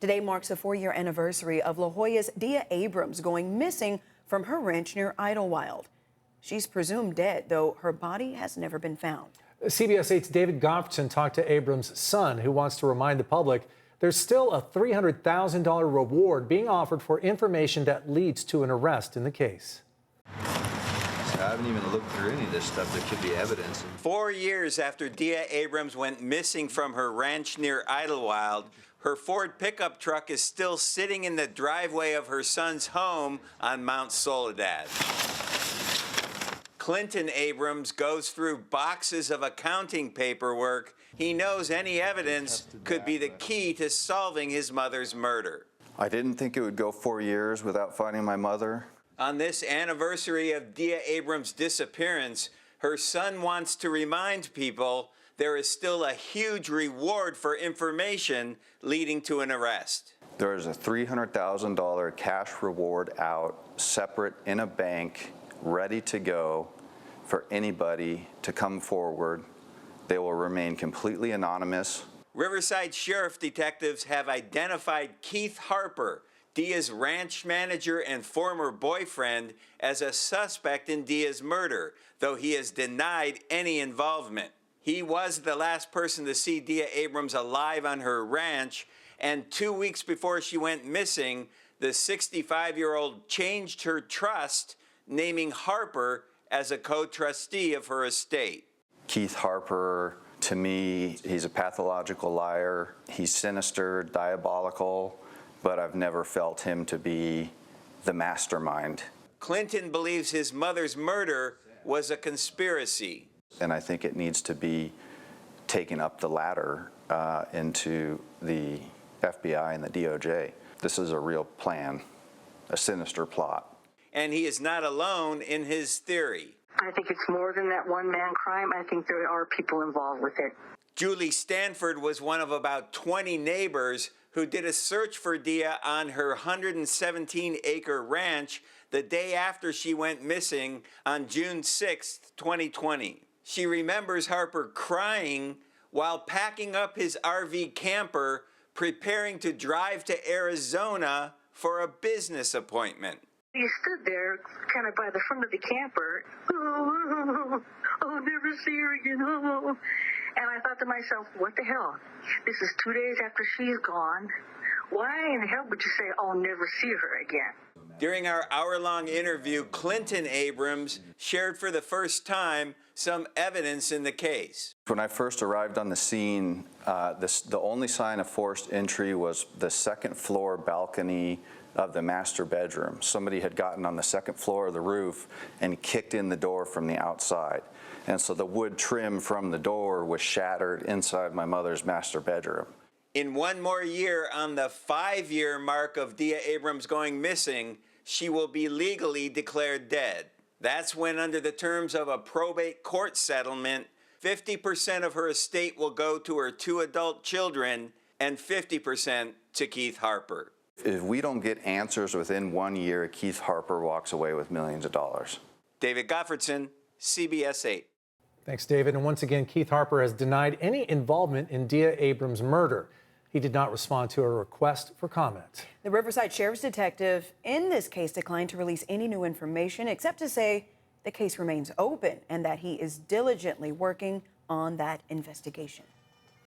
Today marks the 4-year anniversary of La Jolla's Dia Abrams going missing from her ranch near Idyllwild. She's presumed dead, though her body has never been found. CBS 8's David Goffredson talked to Abrams' son, who wants to remind the public there's still a $300,000 reward being offered for information that leads to an arrest in the case. I haven't even looked through any of this stuff. There could be evidence. 4 years after Dia Abrams went missing from her ranch near Idyllwild, her Ford pickup truck is still sitting in the driveway of her son's home on Mount Soledad. Clinton Abrams goes through boxes of accounting paperwork. He knows any evidence could be the key to solving his mother's murder. I didn't think it would go 4 years without finding my mother. On this anniversary of Dia Abrams' disappearance, her son wants to remind people there is still a huge reward for information leading to an arrest. There is a $300,000 cash reward out, separate in a bank, ready to go for anybody to come forward. They will remain completely anonymous. Riverside Sheriff detectives have identified Keith Harper, Dia's ranch manager and former boyfriend, as a suspect in Dia's murder, though he has denied any involvement. He was the last person to see Dia Abrams alive on her ranch, and 2 weeks before she went missing, the 65-year-old changed her trust, naming Harper as a co-trustee of her estate. Keith Harper, to me, he's a pathological liar. He's sinister, diabolical, but I've never felt him to be the mastermind. Clinton believes his mother's murder was a conspiracy. And I think it needs to be taken up the ladder into the FBI and the DOJ. This is a real plan, a sinister plot. And he is not alone in his theory. I think it's more than that one-man crime. I think there are people involved with it. Julie Stanford was one of about 20 neighbors who did a search for Dia on her 117-acre ranch the day after she went missing on June 6, 2020. She remembers Harper crying while packing up his RV camper, preparing to drive to Arizona for a business appointment. He stood there kind of by the front of the camper. Oh, I'll never see her again. Oh. And I thought to myself, what the hell? This is 2 days after she's gone. Why in the hell would you say, I'll never see her again? During our hour-long interview, Clinton Abrams shared for the first time some evidence in the case. When I first arrived on the scene, the only sign of forced entry was the second floor balcony of the master bedroom. Somebody had gotten on the second floor of the roof and kicked in the door from the outside. And so the wood trim from the door was shattered inside my mother's master bedroom. In one more year, on the 5-year mark of Dia Abrams going missing, she will be legally declared dead. That's when, under the terms of a probate court settlement, 50% of her estate will go to her 2 adult children and 50% to Keith Harper. If we don't get answers within 1 year, Keith Harper walks away with millions of dollars. David Goffredson, CBS 8. Thanks, David. And once again, Keith Harper has denied any involvement in Dia Abrams' murder. He did not respond to a request for comment. The Riverside Sheriff's detective in this case declined to release any new information except to say the case remains open and that he is diligently working on that investigation.